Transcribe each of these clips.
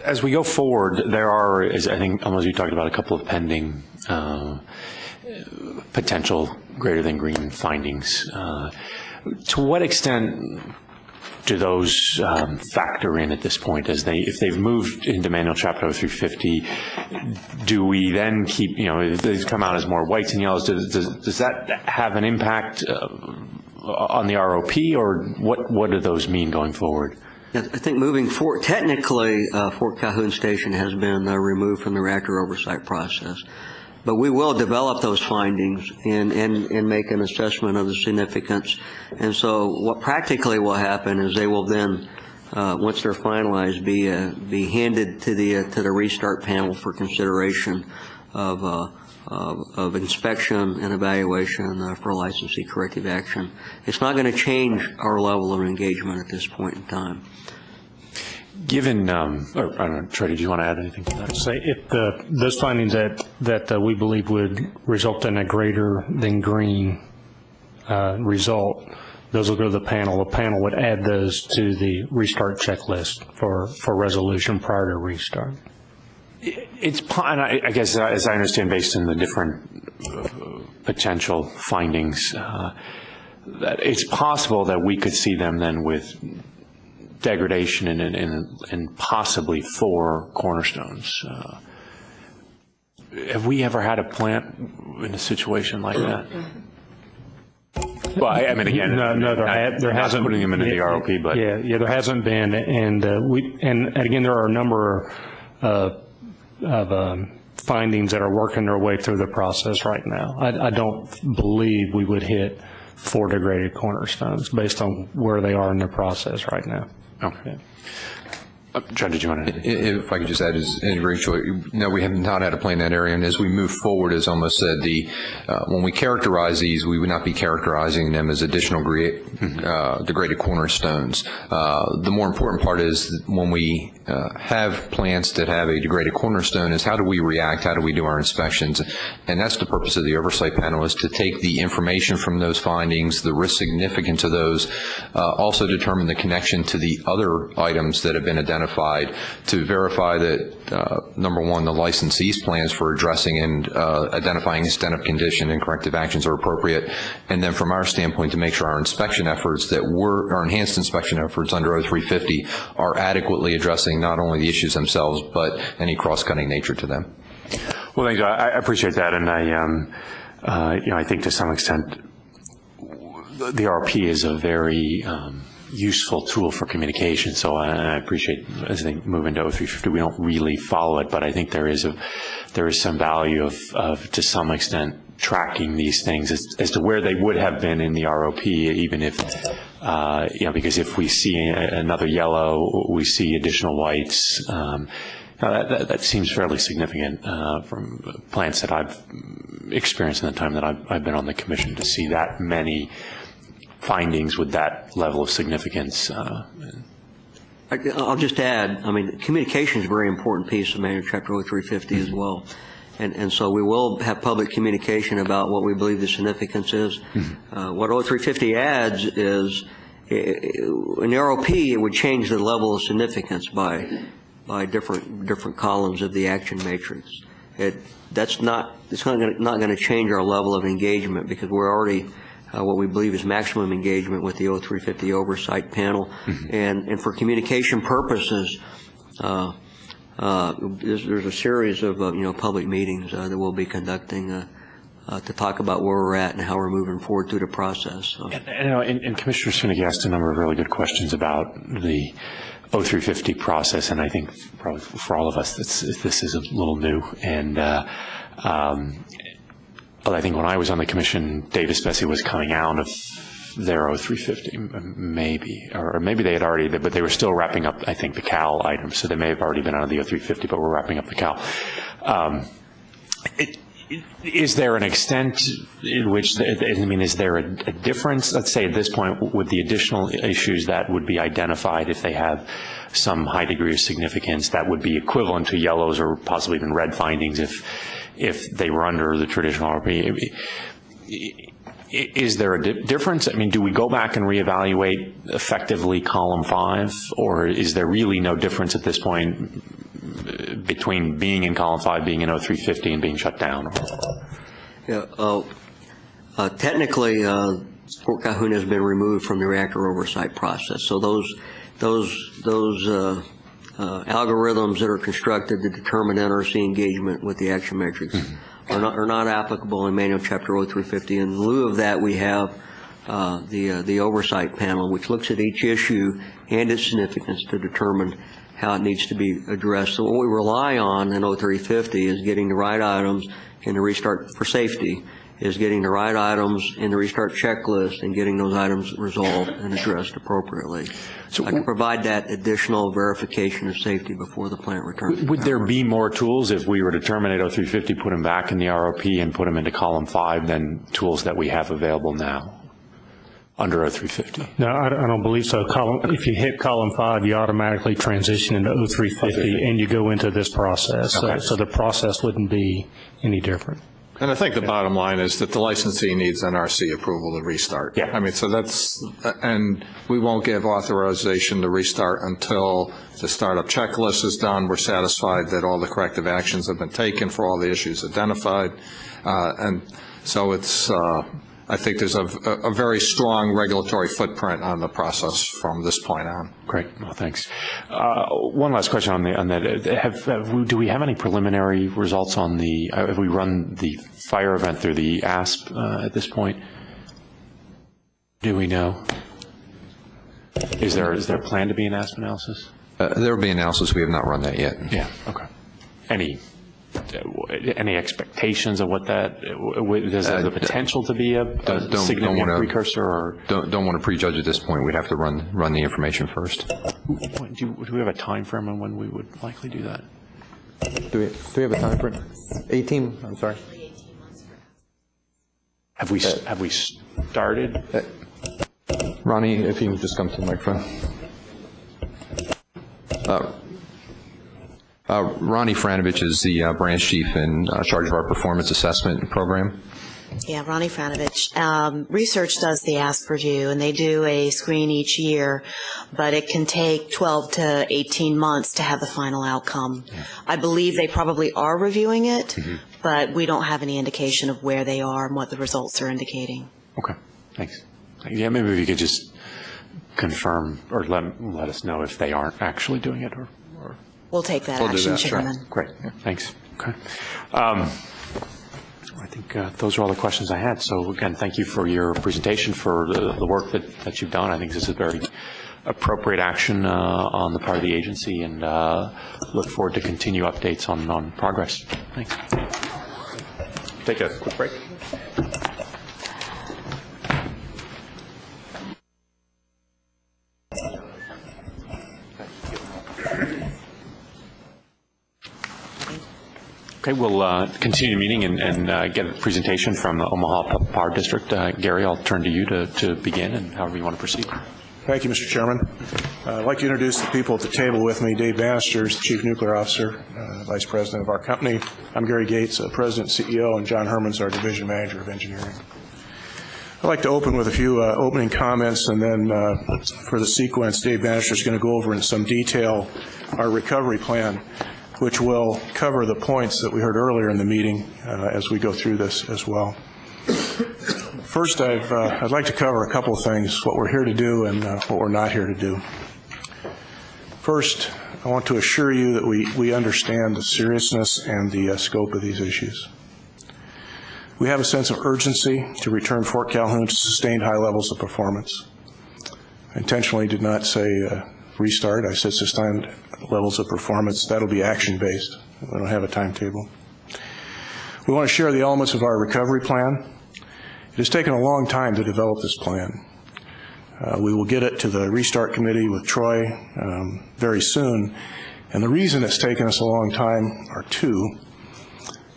As we go forward, there are, as I think almost you talked about, a couple of pending potential greater than green findings. To what extent do those factor in at this point? If they've moved into manual chapter 0350, do we then keep, if they come out as more whites and yellows, does that have an impact on the ROP, or what do those mean going forward? I think moving forward, technically, Fort Calhoun Station has been removed from the reactor oversight process. But we will develop those findings and make an assessment of the significance. And so what practically will happen is they will then, once they're finalized, be handed to the restart panel for consideration of inspection and evaluation for licensee corrective action. It's not going to change our level of engagement at this point in time. Given, I don't know, Trey, did you want to add anything to that? Say if those findings that we believe would result in a greater than green result, those will go to the panel. The panel would add those to the restart checklist for resolution prior to restart. And I guess, as I understand, based on the different potential findings, that it's possible that we could see them then with degradation and possibly 4 cornerstones. Have we ever had a plant in a situation like that? Well, I mean, again, no, there hasn't. Putting them into the ROP, but yeah, there hasn't been, and again, there are a number of findings that are working their way through the process right now. I don't believe we would hit 4 degraded cornerstones based on where they are in the process right now. Okay. John, did you want to? If I could just add, Rachel, no, we have not had a plan in that area, and as we move forward, as almost said, when we characterize these, we would not be characterizing them as additional degraded cornerstones. The more important part is when we have plants that have a degraded cornerstone is how do we react, how do we do our inspections, and that's the purpose of the oversight panel, is to take the information from those findings, the risk significance of those, also determine the connection to the other items that have been identified to verify that, number one, the licensee's plans for addressing and identifying extent of condition and corrective actions are appropriate, and then from our standpoint to make sure our inspection efforts our enhanced inspection efforts under 0350 are adequately addressing not only the issues themselves, but any cross-cutting nature to them. Well, thank you. I appreciate that, and I think to some extent the RP is a very useful tool for communication. So I appreciate, as they move into 0350, we don't really follow it, but I think there is some value of to some extent tracking these things as to where they would have been in the ROP, even if because if we see another yellow, we see additional whites. That seems fairly significant from plants that I've experienced in the time that I've been on the commission, to see that many findings with that level of significance. I'll just add, I mean, communication is a very important piece of Manual Chapter 0350 as well. And so we will have public communication about what we believe the significance is. What 0350 adds is, in the ROP, it would change the level of significance by different columns of the action matrix. It's not going to change our level of engagement, because we're already what we believe is maximum engagement with the 0350 oversight panel. And for communication purposes, there's a series of public meetings that we'll be conducting to talk about where we're at and how we're moving forward through the process. So. And Commissioner Sunick asked a number of really good questions about the 0350 process, and I think probably for all of us this is a little new. And I think when I was on the commission, Davis Bessie was coming out of their 0350, maybe, or maybe they had already, but they were still wrapping up, I think, the CAL items, so they may have already been out of the 0350, but we're wrapping up the CAL. Is there an extent in which, is there a difference, let's say at this point, with the additional issues that would be identified if they have some high degree of significance that would be equivalent to yellows or possibly even red findings if they were under the traditional RP? Is there a difference? I mean, do we go back and reevaluate effectively column 5, or is there really no difference at this point between being in column 5, being in 0350, and being shut down? Yeah, technically, Fort Calhoun has been removed from the reactor oversight process. So those algorithms that are constructed to determine NRC engagement with the action matrix are not applicable in Manual Chapter 0350. In lieu of that, we have the oversight panel, which looks at each issue and its significance to determine how it needs to be addressed. So what we rely on in 0350 is getting the right items in the restart for safety, is getting the right items in the restart checklist and getting those items resolved and addressed appropriately. So I can provide that additional verification of safety before the plant returns. Would there be more tools if we were to terminate 0350, put them back in the ROP and put them into column 5 than tools that we have available now under 0350? No, I don't believe so. If you hit column 5, you automatically transition into 0350 and you go into this process. Okay. So the process wouldn't be any different. And I think the bottom line is that the licensee needs NRC approval to restart. Yeah. I mean, so that's, and we won't give authorization to restart until the startup checklist is done. We're satisfied that all the corrective actions have been taken for all the issues identified. And so it's, I think there's a very strong regulatory footprint on the process from this point on. Great. Well, thanks. One last question on that. Do we have any preliminary results on the, have we run the fire event through the ASP at this point? Do we know? Is there a plan to be an ASP analysis? There will be analysis. We have not run that yet. Yeah. Okay. Any expectations of what that, does it have the potential to be a significant precursor? Or? Don't want to prejudge at this point. We'd have to run the information first. Do we have a time frame on when we would likely do that? Do we have a time frame? 18, I'm sorry. Have we started? Ronnie, if you can just come to the microphone. Ronnie Franovich is the branch chief in charge of our performance assessment program. Yeah, Ronnie Franovich. Research does the ASP review, and they do a screen each year, but it can take 12 to 18 months to have the final outcome. Yeah. I believe they probably are reviewing it, but we don't have any indication of where they are and what the results are indicating. Okay, thanks. Yeah, maybe if you could just confirm or let us know if they aren't actually doing it, or we'll take that action, Chairman. Sure. Great, yeah. Thanks. Okay. I think those are all the questions I had. So again, thank you for your presentation, for the work that you've done. I think this is very appropriate action on the part of the agency, and look forward to continue updates on progress. Thanks. Take a quick break. Okay, we'll continue the meeting and get a presentation from the Omaha Power District. Gary, I'll turn to you to begin, and however you want to proceed. Thank you, Mr. Chairman. I'd like to introduce the people at the table with me. Dave Bannister is the Chief Nuclear Officer, Vice President of our company. I'm Gary Gates, President and CEO, and John Herman's our Division Manager of Engineering. I'd like to open with a few opening comments, and then for the sequence, Dave Bannister is going to go over in some detail our recovery plan, which will cover the points that we heard earlier in the meeting as we go through this as well. First, I'd like to cover a couple of things, what we're here to do and what we're not here to do. First, I want to assure you that we understand the seriousness and the scope of these issues. We have a sense of urgency to return Fort Calhoun to sustained high levels of performance. I intentionally did not say restart. I said sustained levels of performance. That'll be action-based. We don't have a timetable. We want to share the elements of our recovery plan. It has taken a long time to develop this plan. We will get it to the Restart Committee with Troy very soon. And the reason it's taken us a long time are two.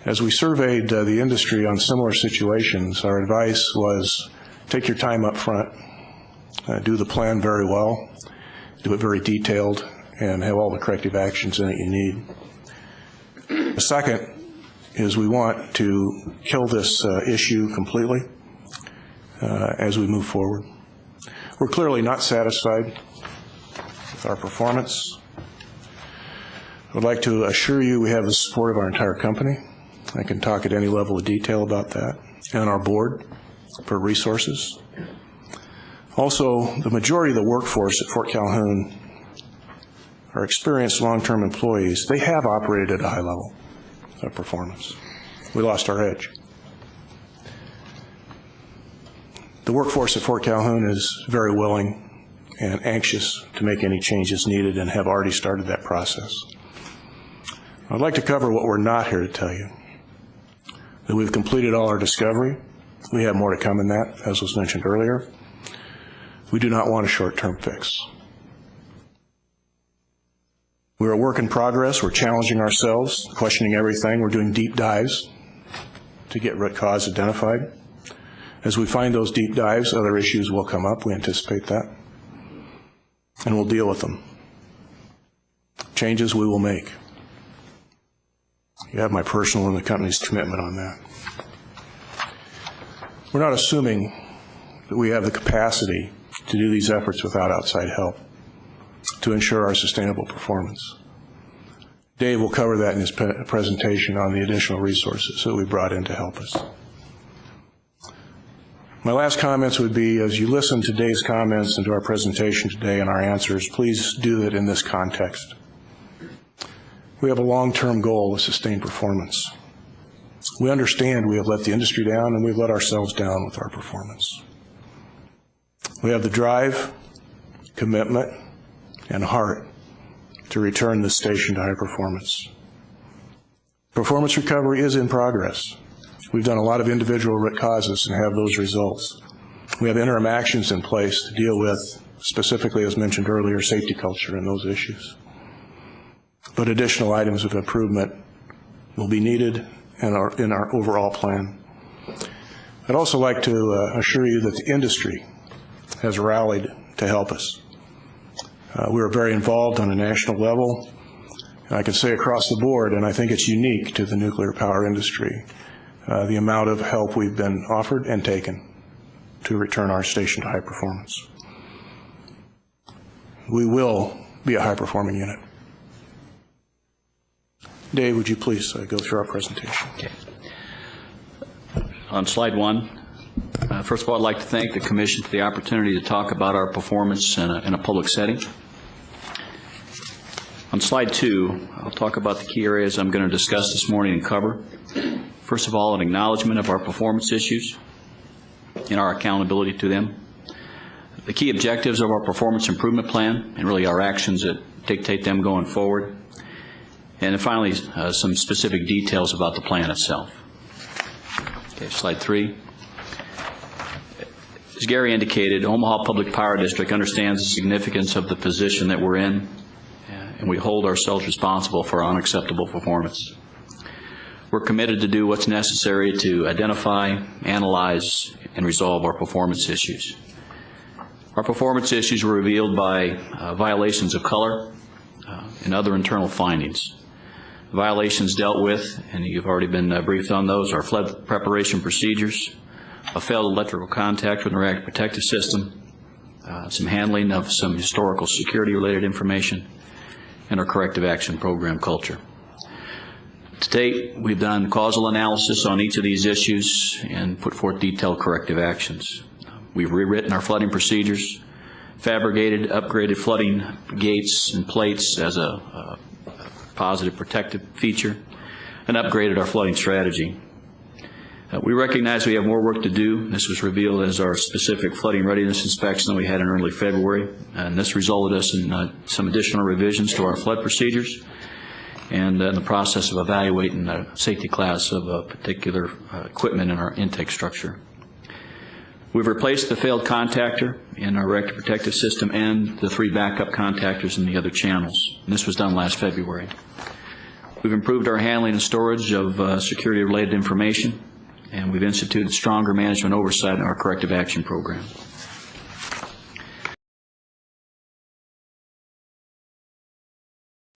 As we surveyed the industry on similar situations, our advice was take your time up front, do the plan very well, do it very detailed, and have all the corrective actions in it you need. The second is we want to kill this issue completely. as we move forward. We're clearly not satisfied with our performance. I would like to assure you we have the support of our entire company. I can talk at any level of detail about that, and our board for resources. Also, the majority of the workforce at Fort Calhoun are experienced long-term employees. They have operated at a high level of performance. We lost our edge. The workforce at Fort Calhoun is very willing and anxious to make any changes needed and have already started that process. I'd like to cover what we're not here to tell you. That we've completed all our discovery. We have more to come in that, as was mentioned earlier. We do not want a short-term fix. We're a work in progress. We're challenging ourselves, questioning everything. We're doing deep dives to get root cause identified. As we find those deep dives, other issues will come up. We anticipate that. And we'll deal with them. Changes we will make. You have my personal and the company's commitment on that. We're not assuming that we have the capacity to do these efforts without outside help to ensure our sustainable performance. Dave will cover that in his presentation on the additional resources that we brought in to help us. My last comments would be, as you listen to Dave's comments and to our presentation today and our answers, please do it in this context. We have a long-term goal of sustained performance. We understand we have let the industry down and we've let ourselves down with our performance. We have the drive, commitment, and heart to return this station to high performance. Performance recovery is in progress. We've done a lot of individual root causes and have those results. We have interim actions in place to deal with, specifically as mentioned earlier, safety culture and those issues. But additional items of improvement will be needed in our overall plan. I'd also like to assure you that the industry has rallied to help us. We are very involved on a national level. I can say across the board, and I think it's unique to the nuclear power industry, the amount of help we've been offered and taken to return our station to high performance. We will be a high-performing unit. Dave, would you please go through our presentation? Okay. On slide 1, first of all, I'd like to thank the Commission for the opportunity to talk about our performance in a public setting. On slide 2, I'll talk about the key areas I'm going to discuss this morning and cover. First of all, an acknowledgement of our performance issues and our accountability to them. The key objectives of our performance improvement plan and really our actions that dictate them going forward. And then finally, some specific details about the plan itself. Okay, slide 3. As Gary indicated, Omaha Public Power District understands the significance of the position that we're in, and we hold ourselves responsible for our unacceptable performance. We're committed to do what's necessary to identify, analyze, and resolve our performance issues. Our performance issues were revealed by violations of color and other internal findings. Violations dealt with, and you've already been briefed on those, are flood preparation procedures, a failed electrical contact with the reactor protective system, some handling of some historical security-related information, and our corrective action program culture. To date, we've done causal analysis on each of these issues and put forth detailed corrective actions. We've rewritten our flooding procedures, fabricated, upgraded flooding gates and plates as a positive protective feature, and upgraded our flooding strategy. We recognize we have more work to do. This was revealed as our specific flooding readiness inspection that we had in early February, and this resulted us in some additional revisions to our flood procedures and in the process of evaluating the safety class of a particular equipment in our intake structure. We've replaced the failed contactor in our reactor protective system and the 3 backup contactors in the other channels. And this was done last February. We've improved our handling and storage of security-related information, and we've instituted stronger management oversight in our corrective action program.